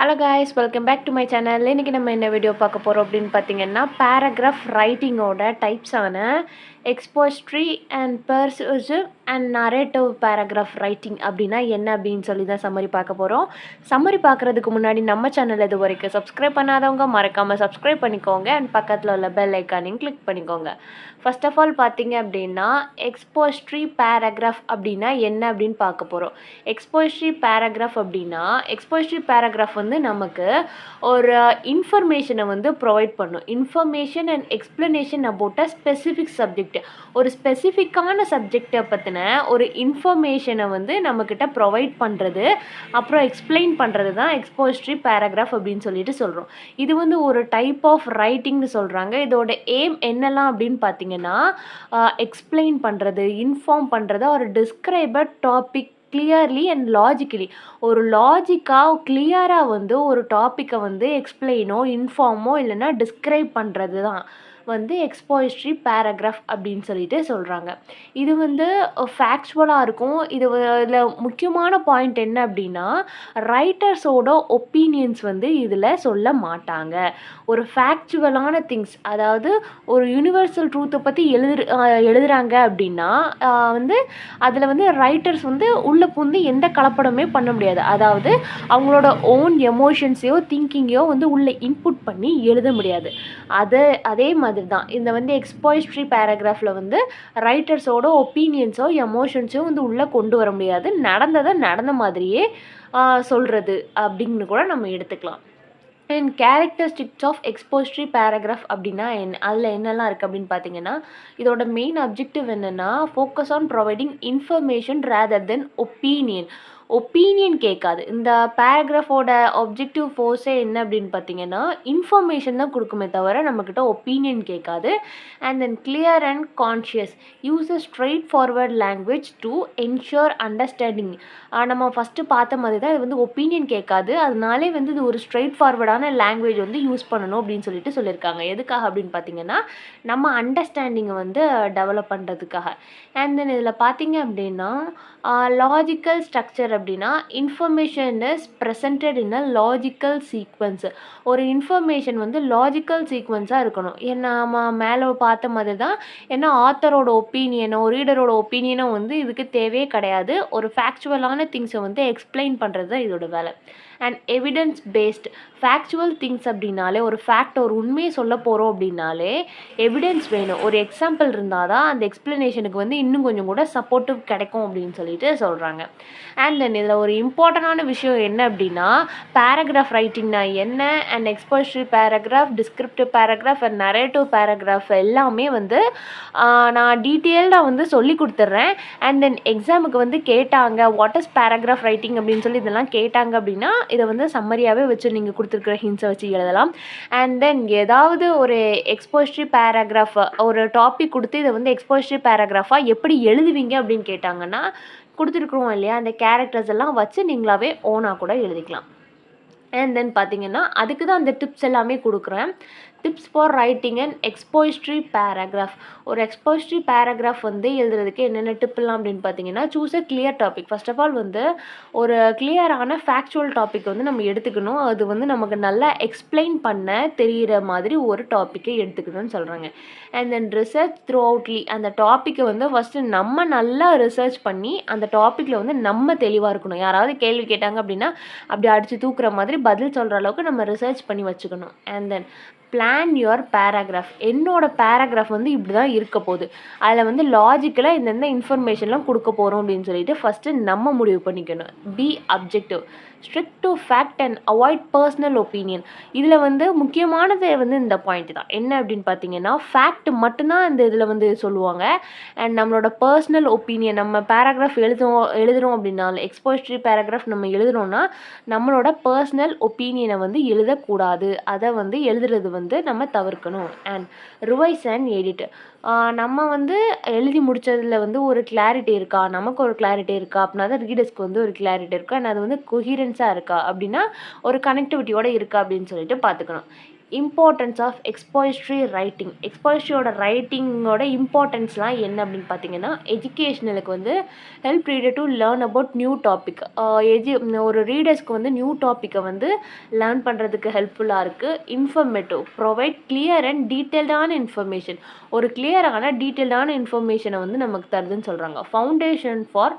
Hello guys, welcome back to my channel. இன்றைக்கி நம்ம என்ன வீடியோ பார்க்க போகிறோம் அப்படின்னு பார்த்தீங்கன்னா, பேராகிராஃப் ரைட்டிங்கோட டைப்ஸான expository and persuasive and narrative paragraph writing அப்படின்னா என்ன அப்படின்னு சொல்லி தான் சம்மரி பார்க்க போகிறோம். சம்மரி பார்க்குறதுக்கு முன்னாடி நம்ம சேனல் இது வரைக்கும் சப்ஸ்கிரைப் பண்ணாதவங்க மறக்காமல் சப்ஸ்கிரைப் பண்ணிக்கோங்க அண்ட் பக்கத்தில் உள்ள பெல் ஐக்கானையும் கிளிக் பண்ணிக்கோங்க. ஃபர்ஸ்ட் ஆஃப் ஆல் பார்த்தீங்க அப்படின்னா, எக்ஸ்போஸ்ட்ரி பேராகிராஃப் அப்படின்னா என்ன அப்படின்னு பார்க்க போகிறோம். எக்ஸ்போஸ்ட்ரி பேராகிராஃப் அப்படின்னா, எக்ஸ்போஸ்ட்ரி பேராகிராஃப் வந்து நமக்கு ஒரு இன்ஃபர்மேஷனை வந்து ப்ரொவைட் பண்ணும். Information and explanation about a specific subject. ஒரு ஸ்பெசிஃபிக்கான சப்ஜெக்டை பற்றின ஒரு இன்ஃபர்மேஷனை வந்து நம்மக்கிட்ட ப்ரொவைட் பண்ணுறது, அப்புறம் எக்ஸ்பிளைன் பண்ணுறது தான் எக்ஸ்போஸ்ட்ரி பேராகிராஃப் அப்படின்னு சொல்லிட்டு சொல்கிறோம். இது வந்து ஒரு டைப் ஆஃப் ரைட்டிங்னு சொல்கிறாங்க. இதோட எய்ம் என்னெல்லாம் அப்படின்னு பார்த்தீங்கன்னா, எக்ஸ்பிளைன் பண்ணுறது, இன்ஃபார்ம் பண்ணுறது, ஒரு describe a topic clearly and logically. ஒரு லாஜிக்காக கிளியராக வந்து ஒரு டாப்பிக்கை வந்து எக்ஸ்பிளைனோ இன்ஃபார்மோ இல்லைன்னா டிஸ்கிரைப் பண்ணுறது தான் வந்து எக்ஸ்போஸ்ட்ரி பேராகிராஃப் அப்படின்னு சொல்லிட்டு சொல்கிறாங்க. இது வந்து ஃபேக்சுவலாக இருக்கும். இதில் முக்கியமான பாயிண்ட் என்ன அப்படின்னா, ரைட்டர்ஸோட ஒப்பீனியன்ஸ் வந்து இதில் சொல்ல மாட்டாங்க. ஒரு ஃபேக்சுவலான திங்ஸ், அதாவது ஒரு யூனிவர்சல் ட்ரூத்தை பற்றி எழுதுகிறாங்க அப்படின்னா வந்து அதில் வந்து ரைட்டர்ஸ் வந்து உள்ளே புந்து எந்த கலப்படமே பண்ண முடியாது. அதாவது அவங்களோட ஓன் எமோஷன்ஸையோ திங்கிங்கையோ வந்து உள்ளே இன்புட் பண்ணி எழுத முடியாது. அதே மாதிரி தான் இந்த வந்து எக்ஸ்போஸ்ட்ரி பேராகிராஃபில் வந்து ரைட்டர்ஸோட ஒப்பீனியன்ஸோ எமோஷன்ஸோ வந்து உள்ளே கொண்டு வர முடியாது. நடந்ததை நடந்த மாதிரியே சொல்கிறது அப்படின்னு கூட நம்ம எடுத்துக்கலாம். அண்ட் கேரக்டரிஸ்டிக்ஸ் ஆஃப் எக்ஸ்போஸ்ட்ரி பேராகிராஃப் அப்படின்னா அதில் என்னெல்லாம் இருக்குது அப்படின்னு பார்த்தீங்கன்னா, இதோட மெயின் அப்ஜெக்டிவ் என்னென்னா, focus on providing information rather then opinion. Opinion கேட்காது. இந்த பேராகிராஃபோட ஆப்ஜெக்டிவ் ஃபோர்ஸே என்ன அப்படின்னு பார்த்தீங்கன்னா, இன்ஃபர்மேஷன் தான் கொடுக்குமே தவிர நம்மக்கிட்ட ஒப்பீனியன் கேட்காது. And then clear and conscious use a straight forward language to ensure understanding. நம்ம ஃபஸ்ட்டு பார்த்த மாதிரி தான் இது வந்து ஒப்பீனியன் கேட்காது. அதனாலே வந்து இது ஒரு ஸ்ட்ரெயிட் ஃபார்வர்டான லாங்குவேஜ் வந்து யூஸ் பண்ணணும் அப்படின்னு சொல்லியிருக்காங்க. எதுக்காக அப்படின்னு பார்த்தீங்கன்னா, நம்ம அண்டர்ஸ்டாண்டிங்கை வந்து டெவலப் பண்ணுறதுக்காக. அண்ட் தென் இதில் பார்த்தீங்க அப்படின்னா, லாஜிக்கல் ஸ்ட்ரக்சர் அப்படின்னா, information is presented in a logical sequence. ஒரு இன்ஃபர்மேஷன் வந்து லாஜிக்கல் சீக்வன்ஸாக இருக்கணும். நம்ம மேலே பார்த்த மாதிரி தான். ஏன்னா ஆத்தரோட ஒப்பீனியனோ ரீடரோட ஒப்பீனியனோ வந்து இதுக்கு தேவையே கிடையாது. ஒரு ஃபேக்சுவலான திங்ஸை வந்து எக்ஸ்பிளைன் பண்ணுறது தான் இதோட வேலை. And evidence based factual things அப்படின்னாலே, ஒரு ஃபேக்ட் ஒரு உண்மையை சொல்ல போகிறோம் அப்படின்னாலே எவிடன்ஸ் வேணும். ஒரு எக்ஸாம்பிள் இருந்தால் தான் அந்த எக்ஸ்பிளனேஷனுக்கு வந்து இன்னும் கொஞ்சம் கூட சப்போர்ட்டிவ் கிடைக்கும் அப்படின்னு சொல்லிட்டு சொல்கிறாங்க. அண்ட் தென் இதில் ஒரு இம்பார்ட்டண்டான விஷயம் என்ன அப்படின்னா, பேராகிராஃப் ரைட்டிங்னா என்ன, and expository paragraph, descriptive paragraph and narrative paragraph எல்லாமே வந்து நான் டீட்டெயில்டாக வந்து சொல்லி கொடுத்துட்றேன். அண்ட் தென் எக்ஸாமுக்கு வந்து கேட்டாங்க வாட் இஸ் பேராகிராஃப் ரைட்டிங் அப்படின்னு சொல்லி இதெல்லாம் கேட்டாங்க அப்படின்னா, இதை வந்து சம்மரியாகவே வச்சு நீங்கள் கொடுத்துருக்குற ஹிண்ட்ஸை வச்சு எழுதலாம். அண்ட் தென் ஏதாவது ஒரு எக்ஸ்போஸ்ட்ரி பேராகிராஃப் ஒரு டாபிக் கொடுத்து இதை வந்து எக்ஸ்போஸ்ட்ரி பேராகிராஃபாக எப்படி எழுதுவீங்க அப்படின்னு கேட்டாங்கன்னா, கொடுத்துருக்குறோம் இல்லையா, அந்த கேரக்டர்ஸ் எல்லாம் வச்சு நீங்களாவே ஓனாக கூட எழுதிக்கலாம். அண்ட் தென் பார்த்தீங்கன்னா, அதுக்கு தான் அந்த டிப்ஸ் எல்லாமே கொடுக்குறேன். Tips for writing and expository paragraph. ஒரு எக்ஸ்போஸ்ட்ரி பேராகிராஃப் வந்து எழுதுறதுக்கு என்னென்ன டிப்லாம் அப்படின்னு பார்த்தீங்கன்னா, choose a clear topic. First of all வந்து ஒரு கிளியரான ஃபேக்சுவல் டாபிக் வந்து நம்ம எடுத்துக்கணும். அது வந்து நமக்கு நல்லா எக்ஸ்பிளைன் பண்ண தெரிகிற மாதிரி ஒரு டாப்பிக்கை எடுத்துக்கணும்னு சொல்கிறாங்க. And then research thoroughly. அந்த டாப்பிக்கை வந்து ஃபஸ்ட்டு நம்ம நல்லா ரிசர்ச் பண்ணி அந்த டாப்பிக்கில் வந்து நம்ம தெளிவாக இருக்கணும். யாராவது கேள்வி கேட்டாங்க அப்படின்னா அப்படி அடித்து தூக்குற மாதிரி பதில் சொல்கிற அளவுக்கு நம்ம ரிசர்ச் பண்ணி வச்சுக்கணும். And then plan your paragraph. என்னோட பேராகிராஃப் வந்து இப்படி தான் இருக்க போகுது, அதில் வந்து லாஜிக்கலாக இந்தந்த இன்ஃபர்மேஷன்லாம் கொடுக்க போகிறோம் அப்படின்னு சொல்லிட்டு ஃபஸ்ட்டு நம்ம முடிவு பண்ணிக்கணும். Be objective, strict to fact and avoid personal opinion. இதில் வந்து முக்கியமானது வந்து இந்த பாயிண்ட் தான். என்ன அப்படின்னு பார்த்தீங்கன்னா, ஃபேக்ட் மட்டும்தான் இந்த இதில் வந்து சொல்லுவாங்க. அண்ட் நம்மளோட பர்சனல் ஒப்பீனியன், நம்ம பேராகிராஃப் எழுதுகிறோம் அப்படின்னாலும் எக்ஸ்போஸ்ட்ரி பேராகிராஃப் நம்ம எழுதுகிறோன்னா நம்மளோட பர்சனல் ஒப்பீனியனை வந்து எழுதக்கூடாது. அதை வந்து எழுதுறது வந்து நம்ம தவிர்க்கணும். And revise and edit. நம்ம வந்து எழுதி முடித்ததில் வந்து ஒரு கிளாரிட்டி இருக்கா, நமக்கு ஒரு கிளாரிட்டி இருக்கா அப்படின்னா தான் ரீடர்ஸ்க்கு வந்து ஒரு கிளாரிட்டி இருக்கா, அண்ட் அது வந்து கொஹிரன்ஸாக இருக்கா அப்படின்னா ஒரு கனெக்டிவிட்டியோடு இருக்கா அப்படின்னு சொல்லிட்டு பார்த்துக்கணும். Importance of expository writing. எக்ஸ்போசிட்ரியோட ரைட்டிங்கோட இம்பார்ட்டன்ஸ்லாம் என்ன அப்படின்னு பார்த்தீங்கன்னா, எஜுகேஷ்னலுக்கு வந்து help reader to learn about new topic. ஒரு ரீடர்ஸ்க்கு வந்து நியூ டாப்பிக்கை வந்து லேர்ன் பண்ணுறதுக்கு ஹெல்ப்ஃபுல்லாக இருக்குது. இன்ஃபர்மேட்டிவ், ப்ரொவைட் கிளியர் அண்ட் டீட்டெயில்டான இன்ஃபர்மேஷன். ஒரு கிளியரான டீட்டெயில்டான இன்ஃபர்மேஷனை வந்து நமக்கு தருதுன்னு சொல்கிறாங்க. ஃபவுண்டேஷன் ஃபார்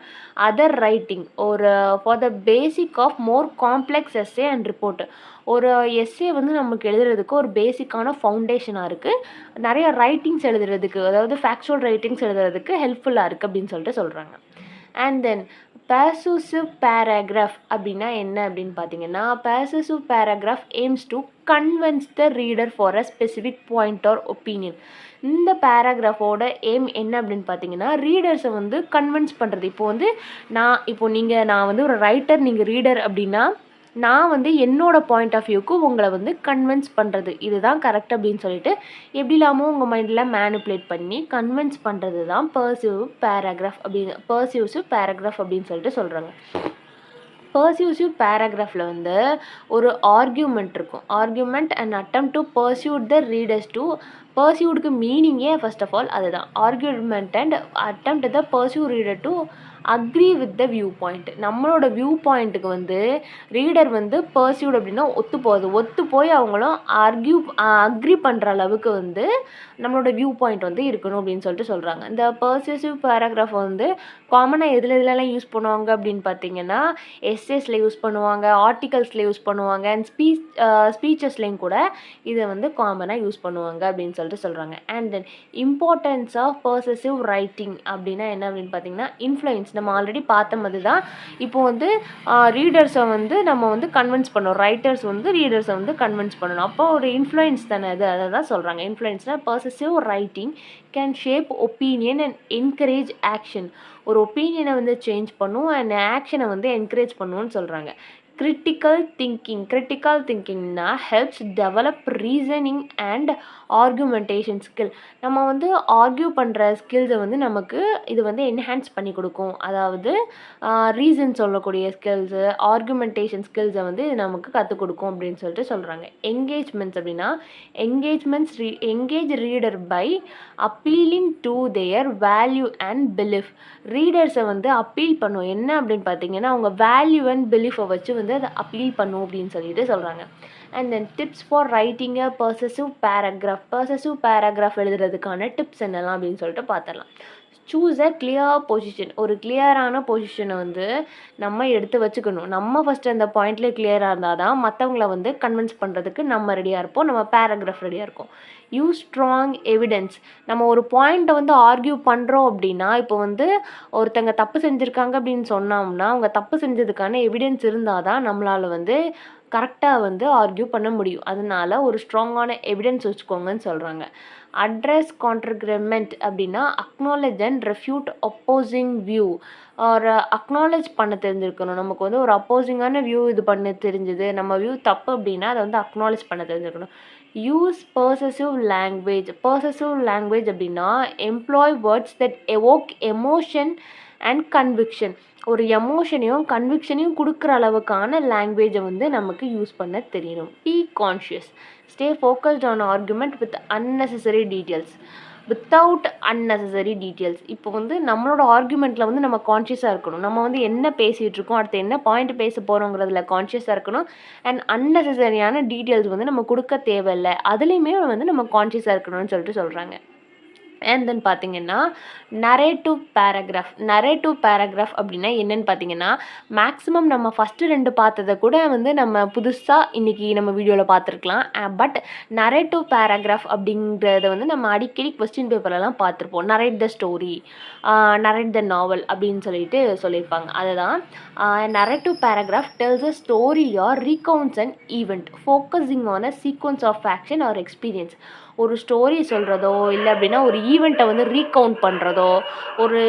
அதர் ரைட்டிங், ஒரு for the basic of more complex essay and report. ஒரு எஸ்ஸே வந்து நமக்கு எழுதுறதுக்கு ஒரு பேசிக்கான ஃபவுண்டேஷனாக இருக்குது. நிறைய ரைட்டிங்ஸ் எழுதுறதுக்கு, அதாவது ஃபேக்சுவல் ரைட்டிங்ஸ் எழுதுறதுக்கு ஹெல்ப்ஃபுல்லாக இருக்குது அப்படின்னு சொல்கிறாங்க. அண்ட் தென் persuasive paragraph அப்படின்னா என்ன அப்படின்னு பார்த்தீங்கன்னா, persuasive paragraph aims to convince the reader for a specific point or opinion. இந்த பேராகிராஃபோட எய்ம் என்ன அப்படின்னு பார்த்தீங்கன்னா, ரீடர்ஸை வந்து கன்வின்ஸ் பண்ணுறது. நான் வந்து ஒரு ரைட்டர், நீங்கள் ரீடர் அப்படின்னா, நான் வந்து என்னோட பாயிண்ட் ஆஃப் வியூக்கு உங்களை வந்து கன்வின்ஸ் பண்ணுறது, இதுதான் கரெக்ட் அப்படின்னு சொல்லிட்டு எப்படி இல்லாமல் உங்கள் மைண்டில் மேனிப்புலேட் பண்ணி கன்வின்ஸ் பண்ணுறது தான் பர்சியூசிவ் பேராகிராஃப் அப்படின்னு சொல்லிட்டு சொல்கிறாங்க. பர்சியூசிவ் பேராகிராஃபில் வந்து ஒரு ஆர்கியூமெண்ட் இருக்கும். Argument and attempt to persuade the readers to. பர்சியூடுக்கு மீனிங்கே ஃபர்ஸ்ட் ஆஃப் ஆல் அதுதான், argument and attempt the persuade reader to agree with the view point. நம்மளோட வியூ பாயிண்ட்டுக்கு வந்து ரீடர் வந்து பர்சியூட் அப்படின்னா ஒத்து போய் அவங்களும் அக்ரி பண்ணுற அளவுக்கு வந்து நம்மளோட வியூ பாயிண்ட் வந்து இருக்கணும் அப்படின்னு சொல்லிட்டு சொல்கிறாங்க. இந்த பர்சியூசிவ் பேராகிராஃப் வந்து காமனாக எதுலலாம் யூஸ் பண்ணுவாங்க அப்படின்னு பார்த்தீங்கன்னா, எஸ்ஏஸில் யூஸ் பண்ணுவாங்க, ஆர்டிகல்ஸில் யூஸ் பண்ணுவாங்க, அண்ட் ஸ்பீச்சஸ்லேயும் கூட இதை வந்து காமனாக யூஸ் பண்ணுவாங்க அப்படின்னு சொல்லிட்டு சொல்கிறாங்க. And then importance of persuasive writing அப்படின்னா என்ன அப்படின்னு பார்த்தீங்கன்னா, இன்ஃப்ளூயன்ஸ். நம்ம ஆல்ரெடி பார்த்த மாதிரி தான் இப்போ வந்து ரீடர்ஸை வந்து நம்ம வந்து கன்வின்ஸ் பண்ணணும், ரைட்டர்ஸ் வந்து ரீடர்ஸை வந்து கன்வின்ஸ் பண்ணணும். அப்போ ஒரு இன்ஃப்ளூயன்ஸ் தானே அது, அதை தான் சொல்கிறாங்க. இன்ஃப்ளூயன்ஸ்னால் persuasive writing can shape opinion and encourage action. ஒரு ஒப்பீனியனை வந்து சேஞ்ச் பண்ணும் அண்ட் ஆக்ஷனை வந்து என்கரேஜ் பண்ணுன்னு சொல்கிறாங்க. கிரிட்டிக்கல் திங்கிங்னா helps develop reasoning and argumentation skill. நம்ம வந்து ஆர்கியூ பண்ணுற ஸ்கில்ஸை வந்து நமக்கு இது வந்து என்ஹான்ஸ் பண்ணி கொடுக்கும். அதாவது ரீசன் சொல்லக்கூடிய ஸ்கில்ஸு, ஆர்குமெண்டேஷன் ஸ்கில்ஸை வந்து இது நமக்கு கற்றுக் கொடுக்கும் அப்படின்னு சொல்லிட்டு சொல்கிறாங்க. என்கேஜ்மெண்ட்ஸ் அப்படின்னா engage reader by appealing to their value and belief. ரீடர்ஸை வந்து அப்பீல் பண்ணும் என்ன அப்படின்னு பார்த்தீங்கன்னா, அவங்க வேல்யூ அண்ட் பிலீஃபை வச்சு வந்து அதை அப்பீல் பண்ணும் அப்படின்னு சொல்லிட்டு சொல்கிறாங்க. And then tips for writing a persuasive paragraph எழுதுறதுக்கான டிப்ஸ் என்னெல்லாம் அப்படின்னு சொல்லிட்டு பார்த்துடலாம். Choose a clear position. ஒரு கிளியரான பொசிஷனை வந்து நம்ம எடுத்து வச்சுக்கணும். நம்ம ஃபஸ்ட்டு அந்த பாயிண்ட்லேயே கிளியராக இருந்தால் தான் மற்றவங்கள வந்து கன்வின்ஸ் பண்ணுறதுக்கு நம்ம ரெடியாக இருப்போம், நம்ம பேராகிராஃப் ரெடியாக இருக்கும். Use strong evidence. நம்ம ஒரு பாயிண்ட்டை வந்து ஆர்கியூ பண்ணுறோம் அப்படின்னா, இப்போ வந்து ஒருத்தங்க தப்பு செஞ்சுருக்காங்க அப்படின்னு சொன்னோம்னா, அவங்க தப்பு செஞ்சதுக்கான எவிடன்ஸ் இருந்தால் தான் நம்மளால் வந்து கரெக்டாக வந்து ஆர்கியூ பண்ண முடியும். அதனால ஒரு ஸ்ட்ராங்கான எவிடன்ஸ் வச்சுக்கோங்கன்னு சொல்கிறாங்க. அட்ரஸ் கான்ட்ரடிக்மெண்ட் அப்படின்னா acknowledge and refute opposing view. ஒரு அக்னாலேஜ் பண்ண தெரிஞ்சிருக்கணும். நமக்கு வந்து ஒரு அப்போசிங்கான வியூ இது பண்ண தெரிஞ்சுது, நம்ம வியூ தப்பு அப்படின்னா அதை வந்து அக்னாலேஜ் பண்ண தெரிஞ்சிருக்கணும். யூஸ் பர்சசிவ் லாங்குவேஜ் அப்படின்னா employ words that evoke emotion and conviction. ஒரு எமோஷனையும் கன்விக்ஷனையும் கொடுக்குற அளவுக்கான லாங்குவேஜை வந்து நமக்கு யூஸ் பண்ண தெரியணும். B conscious. Stay focused on argument with unnecessary details. இப்போ வந்து நம்மளோட ஆர்குமெண்ட்டில் வந்து நம்ம கான்ஷியஸாக இருக்கணும். நம்ம வந்து என்ன பேசிகிட்டு இருக்கோம், அடுத்து என்ன பாயிண்ட் பேச போகிறோங்கிறதுல கான்ஷியஸாக இருக்கணும். அண்ட் அன்னெசரியான டீட்டெயில்ஸ் வந்து நம்ம கொடுக்க தேவையில்லை, அதுலேயுமே வந்து நம்ம கான்ஷியஸாக இருக்கணும்னு சொல்லிட்டு சொல்கிறாங்க. அண்ட் தென் பார்த்தீங்கன்னா நரேட்டிவ் பேராகிராஃப் அப்படின்னா என்னென்னு பார்த்தீங்கன்னா, மேக்ஸிமம் நம்ம ஃபஸ்ட்டு 2 பார்த்ததை கூட வந்து நம்ம புதுசாக இன்றைக்கி நம்ம வீடியோவில் பார்த்துருக்கலாம். பட் நரேட்டிவ் பேராகிராஃப் அப்படிங்கிறத வந்து நம்ம அடிக்கடி கொஸ்டின் பேப்பர்லலாம் பார்த்துருப்போம். Narrate the story, narrate the novel அப்படின்னு சொல்லியிருப்பாங்க. அதுதான் narrative paragraph tells a story or recounts an event focusing on a sequence of action or experience. ஒரு ஸ்டோரி சொல்கிறதோ இல்லை அப்படின்னா ஒரு ஈவெண்ட்டை வந்து ரீகவுண்ட் பண்ணுறதோ ஒரு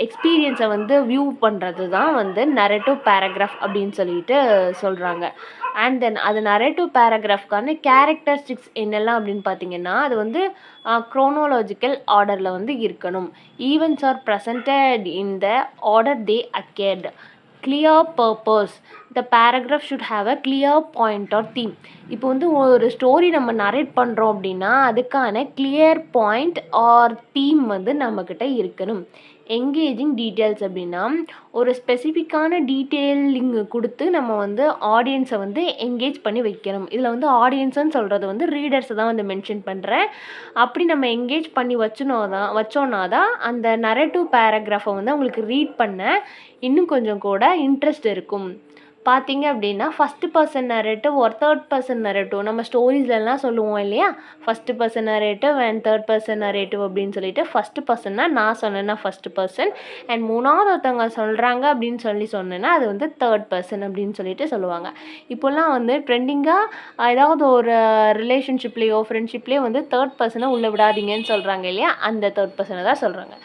எக்ஸ்பீரியன்ஸை வந்து வியூ பண்ணுறது தான் வந்து நரேட்டிவ் பேராகிராஃப் அப்படின்னு சொல்லிட்டு சொல்கிறாங்க. அண்ட் தென் அது நரேட்டிவ் பேராகிராஃப்கான கேரக்டரிஸ்டிக்ஸ் என்னெல்லாம் அப்படின்னு பார்த்தீங்கன்னா, அது வந்து குரோனாலஜிக்கல் ஆர்டரில் வந்து இருக்கணும். Events are presented in the order they occurred. Clear purpose. The paragraph should have a clear point or theme. இப்போ வந்து ஒரு ஸ்டோரி நம்ம நரேட் பண்ணுறோம் அப்படின்னா அதுக்கான கிளியர் பாயிண்ட் ஆர் தீம் வந்து நம்மக்கிட்ட இருக்கணும். எங்கேஜிங் டீட்டெயில்ஸ் அப்படின்னா ஒரு ஸ்பெசிஃபிக்கான டீட்டெயிலிங் கொடுத்து நம்ம வந்து ஆடியன்ஸை வந்து எங்கேஜ் பண்ணி வைக்கணும். இதில் வந்து ஆடியன்ஸுன்னு சொல்கிறது வந்து ரீடர்ஸை தான் வந்து மென்ஷன் பண்ணுறேன். அப்படி நம்ம எங்கேஜ் பண்ணி வச்சோன்னா தான் அந்த நரேட்டிவ் பேராகிராஃபை வந்து அவங்களுக்கு ரீட் பண்ண இன்னும் கொஞ்சம் கூட இன்ட்ரெஸ்ட் இருக்கும். பார்த்தீங்க அப்படின்னா ஃபஸ்ட்டு பர்சன் நரேட்டிவ் ஒரு தேர்ட் பர்சன் நரேட்டிவ் நம்ம ஸ்டோரிஸ்லாம் சொல்லுவோம் இல்லையா, first person narrative and third person narrative அப்படின்னு சொல்லிட்டு ஃபஸ்ட்டு பர்சன்னா நான் சொன்னேன்னா ஃபஸ்ட்டு பர்சன் அண்ட் மூணாவது ஒருத்தவங்க சொல்கிறாங்க அப்படின்னு சொன்னேன்னா அது வந்து தேர்ட் பர்சன் அப்படின்னு சொல்லிட்டு சொல்லுவாங்க. இப்போல்லாம் வந்து ட்ரெண்டிங்காக ஏதாவது ஒரு ரிலேஷன்ஷிப்லேயோ ஃப்ரெண்ட்ஷிப்லேயோ வந்து தேர்ட் பர்சனை உள்ளே விடாதீங்கன்னு சொல்கிறாங்க இல்லையா, அந்த தேர்ட் பர்சனை தான் சொல்கிறாங்க.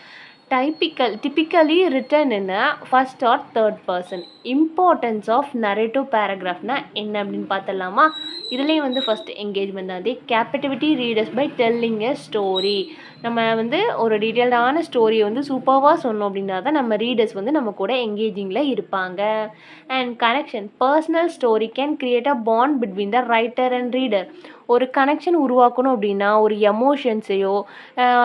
Typically written in a first or third person. Importance of narrative paragraphனா என்ன அப்படின்னு பார்த்தலாமா. இதுலேயும் வந்து ஃபஸ்ட் என்கேஜ்மெண்ட் தான். Captivity readers by telling a story. நம்ம வந்து ஒரு டீட்டெயில்டான ஸ்டோரியை வந்து சூப்பராக சொன்னோம் அப்படின்னா தான் நம்ம ரீடர்ஸ் வந்து நம்ம கூட என்கேஜிங்கில் இருப்பாங்க. And connection. Personal story can create a bond between the writer and reader. ஒரு கனெக்ஷன் உருவாக்கணும் அப்படின்னா ஒரு எமோஷன்ஸையோ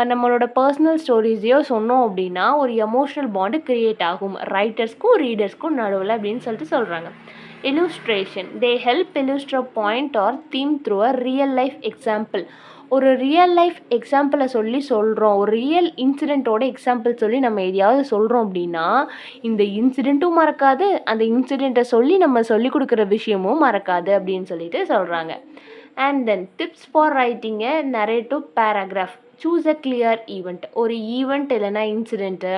நம்மளோட பர்சனல் ஸ்டோரிஸையோ சொன்னோம் அப்படின்னா ஒரு எமோஷனல் பாண்டு க்ரியேட் ஆகும் ரைட்டர்ஸ்க்கும் ரீடர்ஸ்க்கும் நடுவில் அப்படின்னு சொல்லிட்டு சொல்கிறாங்க. illustration. They help illustrate point or theme through a real life example. ஒரு ரியல் லைஃப் எக்ஸாம்பிளை சொல்கிறோம், ஒரு ரியல் இன்சிடெண்ட்டோட எக்ஸாம்பிள் சொல்லி நம்ம எதையாவது சொல்கிறோம் அப்படின்னா இந்த இன்சிடெண்ட்டும் மறக்காது, அந்த இன்சிடெண்ட்டை சொல்லி நம்ம சொல்லி கொடுக்குற விஷயமும் மறக்காது அப்படின்னு சொல்லிட்டு சொல்கிறாங்க. And then tips for writing a narrative paragraph. Choose a clear event. ஒரு ஈவெண்ட் இல்லைனா இன்சிடெண்ட்டு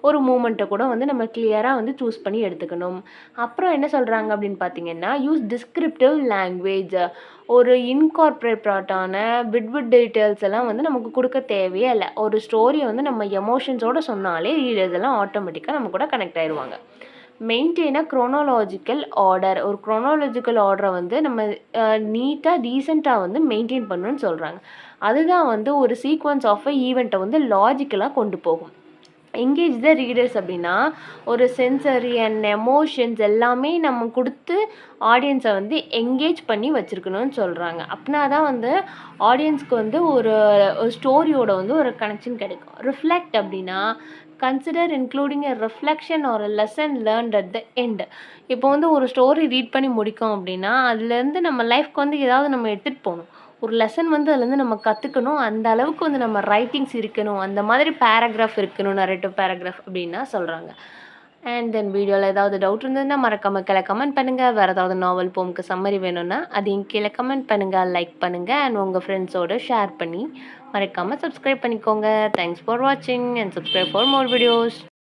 ஒரு மூமெண்ட்டை கூட வந்து நம்ம கிளியராக வந்து சூஸ் பண்ணி எடுத்துக்கணும். அப்புறம் என்ன சொல்கிறாங்க அப்படின்னு பார்த்தீங்கன்னா யூஸ் டிஸ்கிரிப்டிவ் லாங்குவேஜ். ஒரு இன்கார்பரேட்டான விட் டீட்டெயில்ஸ் எல்லாம் வந்து நமக்கு கொடுக்க தேவையே இல்லை. ஒரு ஸ்டோரியை வந்து நம்ம எமோஷன்ஸோடு சொன்னாலே ரீடர்ஸ் எல்லாம் ஆட்டோமேட்டிக்காக நம்ம கூட கனெக்ட் ஆயிடுவாங்க. Maintain a chronological order. ஒரு க்ரோனாலஜிக்கல் ஆர்டரை வந்து நம்ம நீட்டாக டீசெண்டாக வந்து மெயின்டைன் பண்ணணும்னு சொல்கிறாங்க. அதுதான் வந்து ஒரு சீக்வன்ஸ் ஆஃப் அ ஈவெண்ட்டை வந்து லாஜிக்கலாக கொண்டு போகும். எங்கேஜ் த ரீடர்ஸ் அப்படின்னா ஒரு சென்சரி அண்ட் எமோஷன்ஸ் எல்லாமே நம்ம கொடுத்து ஆடியன்ஸை வந்து எங்கேஜ் பண்ணி வச்சுருக்கணும்னு சொல்கிறாங்க. அப்படின்னா தான் வந்து ஆடியன்ஸ்க்கு வந்து ஒரு ஸ்டோரியோட வந்து ஒரு கனெக்ஷன் கிடைக்கும். ரிஃப்ளெக்ட் அப்படின்னா consider including a reflection or a lesson learned at the end. இப்போ வந்து ஒரு ஸ்டோரி ரீட் பண்ணி முடிக்கும் அப்படின்னா அதுலேருந்து நம்ம லைஃப்க்கு வந்து ஏதாவது நம்ம எடுத்துகிட்டு போகணும், ஒரு லெசன் வந்து அதுலேருந்து நம்ம கற்றுக்கணும், அந்த அளவுக்கு வந்து நம்ம ரைட்டிங்ஸ் இருக்கணும், அந்த மாதிரி பேராகிராஃப் இருக்கணும் நரேட்டிவ் பேராகிராஃப் அப்படின்னா சொல்கிறாங்க. அண்ட் தென் வீடியோவில் ஏதாவது டவுட் இருந்ததுன்னா மறக்காமல் கீழே கமெண்ட் பண்ணுங்கள். வேறு ஏதாவது நாவல் போமுக்கு சம்மரி வேணும்னா அதையும் கீழே கமெண்ட் பண்ணுங்கள், லைக் பண்ணுங்கள் அண்ட் உங்கள் ஃப்ரெண்ட்ஸோடு ஷேர் பண்ணி மறக்காமல் சப்ஸ்கிரைப் பண்ணிக்கோங்க. தேங்க்ஸ் ஃபார் வாட்சிங் and subscribe for more videos.